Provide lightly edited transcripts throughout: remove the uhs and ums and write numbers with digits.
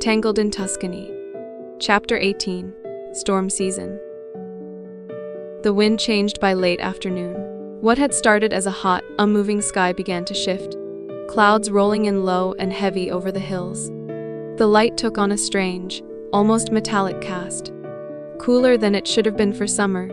Tangled in Tuscany. Chapter 18. Storm Season. The wind changed by late afternoon. What had started as a hot, unmoving sky began to shift, clouds rolling in low and heavy over the hills. The light took on a strange, almost metallic cast, cooler than it should have been for summer,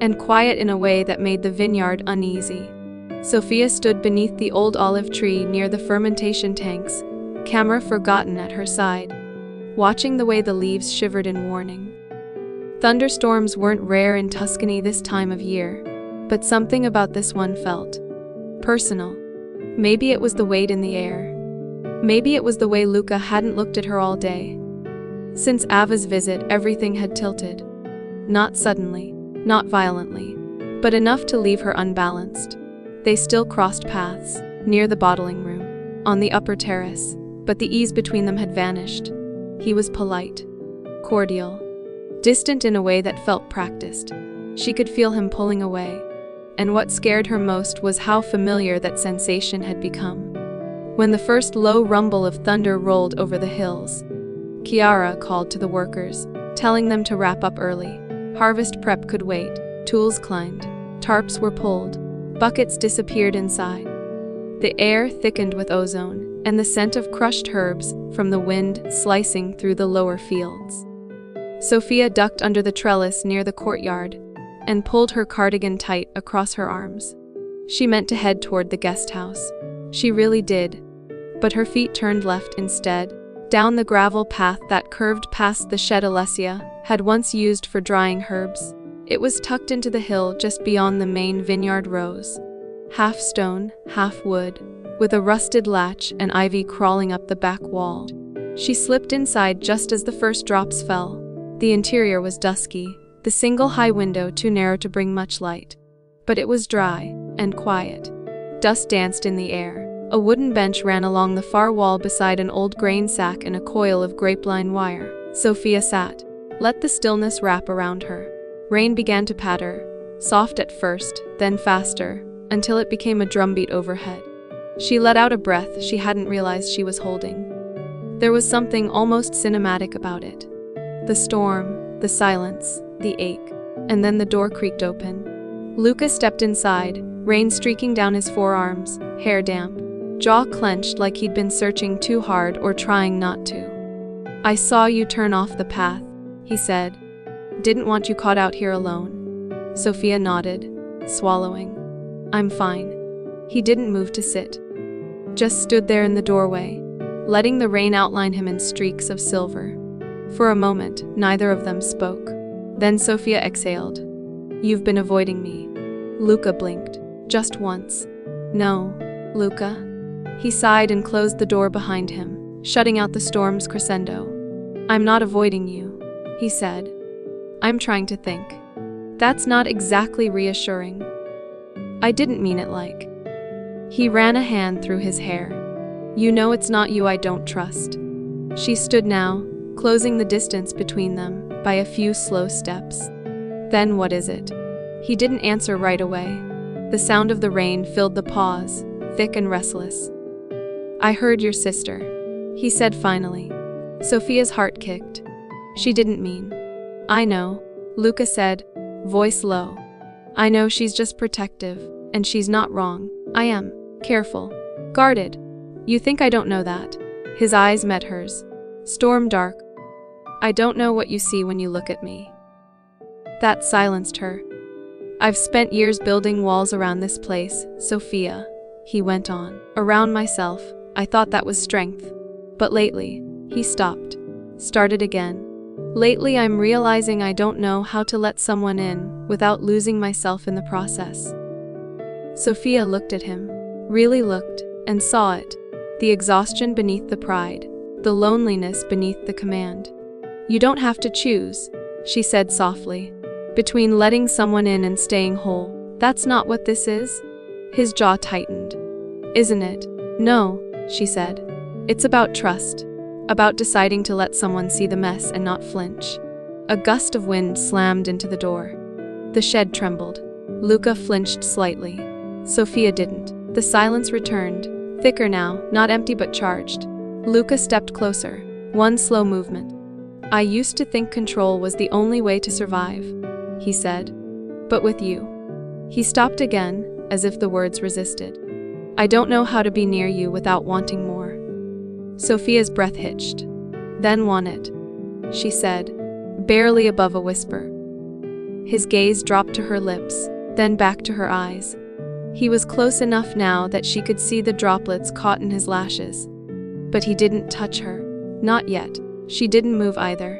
and quiet in a way that made the vineyard uneasy. Sophia stood beneath the old olive tree near the fermentation tanks, camera forgotten at her side, watching the way the leaves shivered in warning. Thunderstorms weren't rare in Tuscany this time of year, but something about this one felt personal. Maybe it was the weight in the air. Maybe it was the way Luca hadn't looked at her all day. Since Ava's visit, everything had tilted. Not suddenly, not violently, but enough to leave her unbalanced. They still crossed paths, near the bottling room, on the upper terrace, but the ease between them had vanished. He was polite, cordial, distant in a way that felt practiced. She could feel him pulling away, and what scared her most was how familiar that sensation had become. When the first low rumble of thunder rolled over the hills, Chiara called to the workers, telling them to wrap up early. Harvest prep could wait. Tools climbed, tarps were pulled, buckets disappeared inside. The air thickened with ozone, and the scent of crushed herbs from the wind slicing through the lower fields. Sophia ducked under the trellis near the courtyard and pulled her cardigan tight across her arms. She meant to head toward the guest house. She really did, but her feet turned left instead, down the gravel path that curved past the shed Alessia had once used for drying herbs. It was tucked into the hill just beyond the main vineyard rows, half stone, half wood, with a rusted latch and ivy crawling up the back wall. She slipped inside just as the first drops fell. The interior was dusky, the single high window too narrow to bring much light. But it was dry and quiet. Dust danced in the air. A wooden bench ran along the far wall beside an old grain sack and a coil of grapeline wire. Sophia sat, let the stillness wrap around her. Rain began to patter, soft at first, then faster, until it became a drumbeat overhead. She let out a breath she hadn't realized she was holding. There was something almost cinematic about it. The storm, the silence, the ache, and then the door creaked open. Luca stepped inside, rain streaking down his forearms, hair damp, jaw clenched like he'd been searching too hard or trying not to. "I saw you turn off the path," he said. "Didn't want you caught out here alone." Sophia nodded, swallowing. "I'm fine." He didn't move to sit. Just stood there in the doorway, letting the rain outline him in streaks of silver. For a moment, neither of them spoke. Then Sophia exhaled. "You've been avoiding me." Luca blinked. "Just once." "No, Luca." He sighed and closed the door behind him, shutting out the storm's crescendo. "I'm not avoiding you," he said. "I'm trying to think." "That's not exactly reassuring." "I didn't mean it like." He ran a hand through his hair. "You know it's not you I don't trust." She stood now, closing the distance between them by a few slow steps. "Then what is it?" He didn't answer right away. The sound of the rain filled the pause, thick and restless. "I heard your sister," he said finally. Sophia's heart kicked. She didn't mean. "I know," Luca said, voice low. "I know she's just protective, and she's not wrong. I am careful, guarded. You think I don't know that?" His eyes met hers, storm dark. "I don't know what you see when you look at me." That silenced her. "I've spent years building walls around this place, Sophia," he went on. "Around myself. I thought that was strength. But lately," he stopped, started again. "Lately I'm realizing I don't know how to let someone in without losing myself in the process." Sophia looked at him, really looked, and saw it. The exhaustion beneath the pride, the loneliness beneath the command. "You don't have to choose," she said softly, "between letting someone in and staying whole. That's not what this is." His jaw tightened. "Isn't it?" "No," she said. "It's about trust, about deciding to let someone see the mess and not flinch." A gust of wind slammed into the door. The shed trembled. Luca flinched slightly. Sophia didn't. The silence returned, thicker now, not empty but charged. Luca stepped closer, One slow movement. "I used to think control was the only way to survive," he said. "But with you." He stopped again, as if the words resisted. "I don't know how to be near you without wanting more." Sophia's breath hitched. "Then want it," she said, barely above a whisper. His gaze dropped to her lips, then back to her eyes. He was close enough now that she could see the droplets caught in his lashes. But he didn't touch her. Not yet. She didn't move either.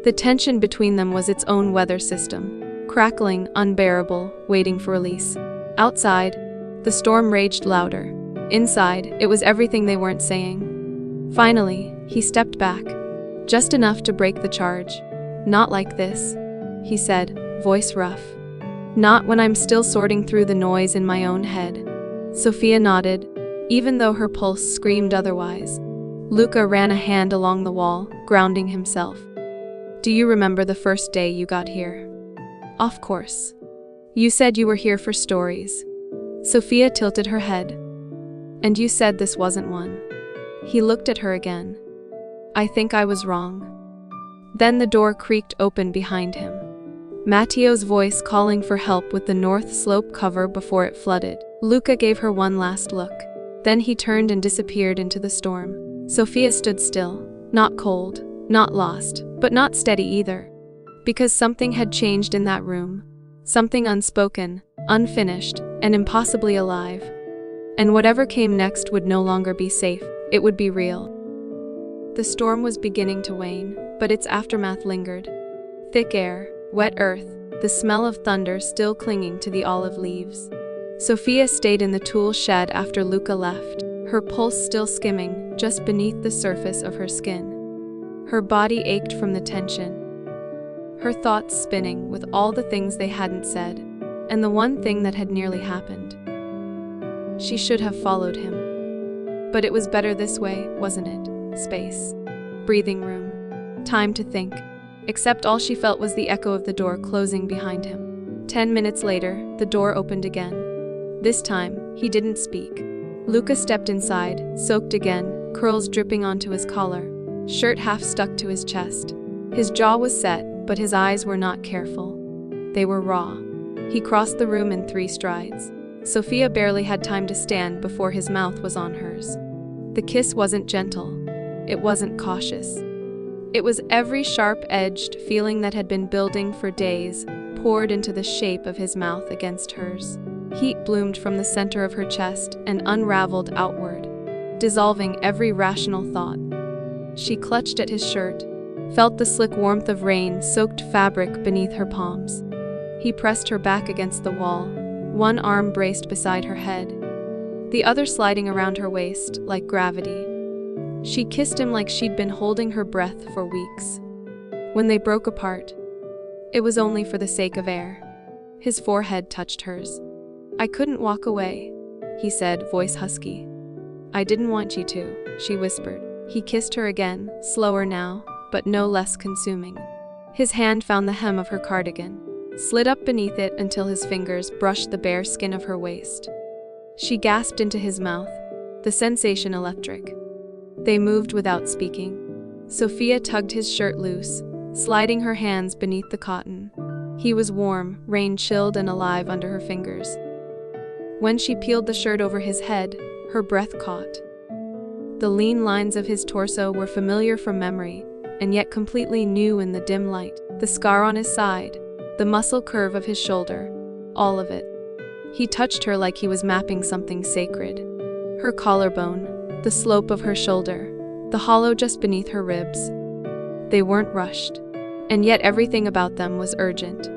The tension between them was its own weather system, crackling, unbearable, waiting for release. Outside, the storm raged louder. Inside, it was everything they weren't saying. Finally, he stepped back, just enough to break the charge. "Not like this," he said, voice rough. "Not when I'm still sorting through the noise in my own head." Sophia nodded, even though her pulse screamed otherwise. Luca ran a hand along the wall, grounding himself. "Do you remember the first day you got here?" "Of course. You said you were here for stories." Sophia tilted her head. "And you said this wasn't one." He looked at her again. "I think I was wrong." Then the door creaked open behind him. Matteo's voice calling for help with the north slope cover before it flooded. Luca gave her one last look. Then he turned and disappeared into the storm. Sophia stood still, not cold, not lost, but not steady either. Because something had changed in that room. Something unspoken, unfinished, and impossibly alive. And whatever came next would no longer be safe, it would be real. The storm was beginning to wane, but its aftermath lingered. Thick air, wet earth, the smell of thunder still clinging to the olive leaves. Sophia stayed in the tool shed after Luca left, her pulse still skimming just beneath the surface of her skin. Her body ached from the tension, her thoughts spinning with all the things they hadn't said, and the one thing that had nearly happened. She should have followed him. But it was better this way, wasn't it? Space. Breathing room. Time to think. Except all she felt was the echo of the door closing behind him. 10 minutes later, the door opened again. This time, he didn't speak. Luca stepped inside, soaked again, curls dripping onto his collar, shirt half stuck to his chest. His jaw was set, but his eyes were not careful. They were raw. He crossed the room in 3 strides. Sophia barely had time to stand before his mouth was on hers. The kiss wasn't gentle. It wasn't cautious. It was every sharp-edged feeling that had been building for days, poured into the shape of his mouth against hers. Heat bloomed from the center of her chest and unraveled outward, dissolving every rational thought. She clutched at his shirt, felt the slick warmth of rain-soaked fabric beneath her palms. He pressed her back against the wall, one arm braced beside her head, the other sliding around her waist like gravity. She kissed him like she'd been holding her breath for weeks. When they broke apart, it was only for the sake of air. His forehead touched hers. "I couldn't walk away," he said, voice husky. "I didn't want you to," she whispered. He kissed her again, slower now, but no less consuming. His hand found the hem of her cardigan, slid up beneath it until his fingers brushed the bare skin of her waist. She gasped into his mouth, the sensation electric. They moved without speaking. Sophia tugged his shirt loose, sliding her hands beneath the cotton. He was warm, rain-chilled and alive under her fingers. When she peeled the shirt over his head, her breath caught. The lean lines of his torso were familiar from memory, and yet completely new in the dim light. The scar on his side, the muscle curve of his shoulder, all of it. He touched her like he was mapping something sacred. Her collarbone, the slope of her shoulder, the hollow just beneath her ribs. They weren't rushed, and yet everything about them was urgent.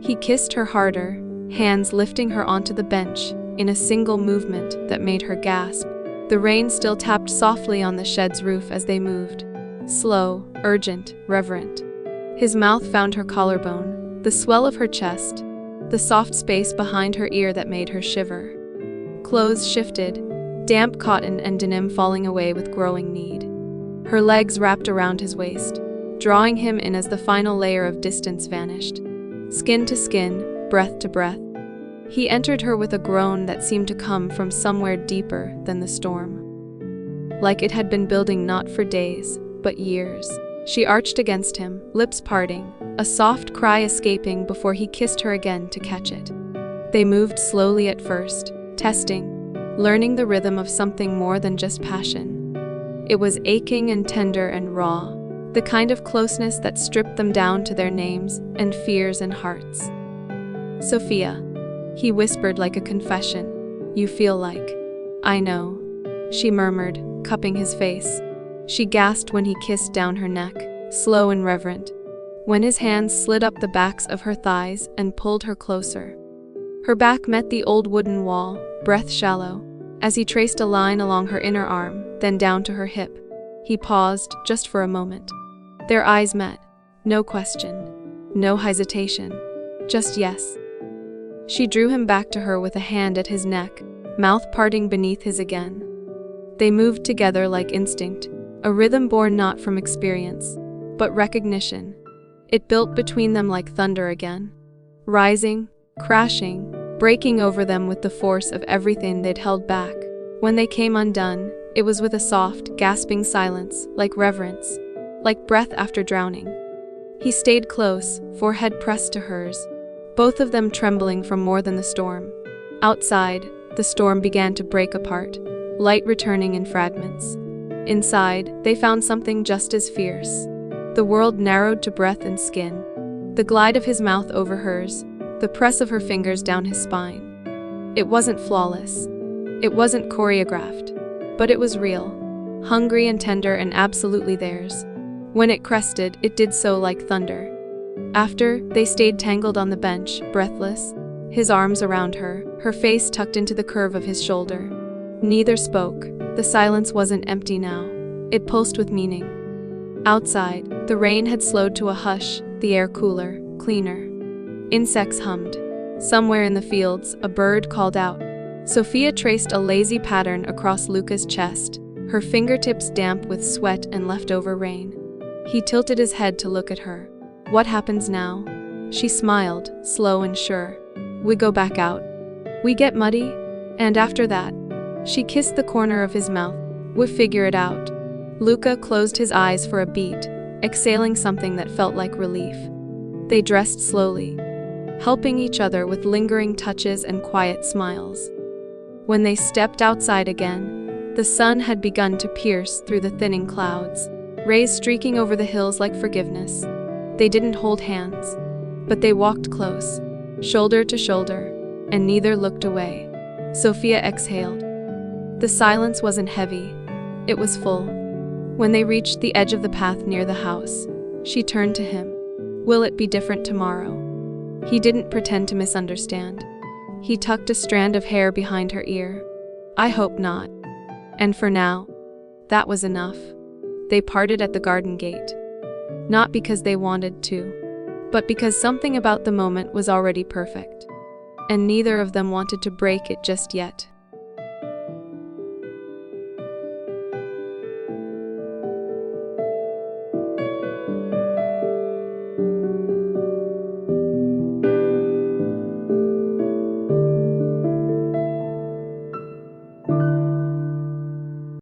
He kissed her harder, hands lifting her onto the bench in a single movement that made her gasp. The rain still tapped softly on the shed's roof as they moved. Slow, urgent, reverent. His mouth found her collarbone, the swell of her chest, the soft space behind her ear that made her shiver. Clothes shifted, damp cotton and denim falling away with growing need. Her legs wrapped around his waist, drawing him in as the final layer of distance vanished. Skin to skin, breath to breath. He entered her with a groan that seemed to come from somewhere deeper than the storm. Like it had been building not for days, but years. She arched against him, lips parting, a soft cry escaping before he kissed her again to catch it. They moved slowly at first, testing, learning the rhythm of something more than just passion. It was aching and tender and raw, the kind of closeness that stripped them down to their names and fears and hearts. "Sophia," he whispered like a confession, "you feel like." "I know," she murmured, cupping his face. She gasped when he kissed down her neck, slow and reverent, when his hands slid up the backs of her thighs and pulled her closer. Her back met the old wooden wall, breath shallow, as he traced a line along her inner arm, then down to her hip. He paused, just for a moment. Their eyes met. No question. No hesitation. Just yes. She drew him back to her with a hand at his neck, mouth parting beneath his again. They moved together like instinct, a rhythm born not from experience, but recognition. It built between them like thunder again, rising, crashing, breaking over them with the force of everything they'd held back. When they came undone, it was with a soft, gasping silence, like reverence, like breath after drowning. He stayed close, forehead pressed to hers, both of them trembling from more than the storm. Outside, the storm began to break apart, light returning in fragments. Inside, they found something just as fierce. The world narrowed to breath and skin. The glide of his mouth over hers, the press of her fingers down his spine. It wasn't flawless. It wasn't choreographed. But it was real, hungry and tender and absolutely theirs. When it crested, it did so like thunder. After, they stayed tangled on the bench, breathless, his arms around her, her face tucked into the curve of his shoulder. Neither spoke. The silence wasn't empty now. It pulsed with meaning. Outside, the rain had slowed to a hush, the air cooler, cleaner. Insects hummed. Somewhere in the fields, a bird called out. Sophia traced a lazy pattern across Luca's chest, her fingertips damp with sweat and leftover rain. He tilted his head to look at her. "What happens now?" She smiled, slow and sure. "We go back out. We get muddy, and after that..." She kissed the corner of his mouth. "We figure it out." Luca closed his eyes for a beat, exhaling something that felt like relief. They dressed slowly, helping each other with lingering touches and quiet smiles. When they stepped outside again, the sun had begun to pierce through the thinning clouds, rays streaking over the hills like forgiveness. They didn't hold hands, but they walked close, shoulder to shoulder, and neither looked away. Sophia exhaled. The silence wasn't heavy, it was full. When they reached the edge of the path near the house, she turned to him. "Will it be different tomorrow?" He didn't pretend to misunderstand. He tucked a strand of hair behind her ear. "I hope not." And for now, that was enough. They parted at the garden gate. Not because they wanted to, but because something about the moment was already perfect. And neither of them wanted to break it just yet.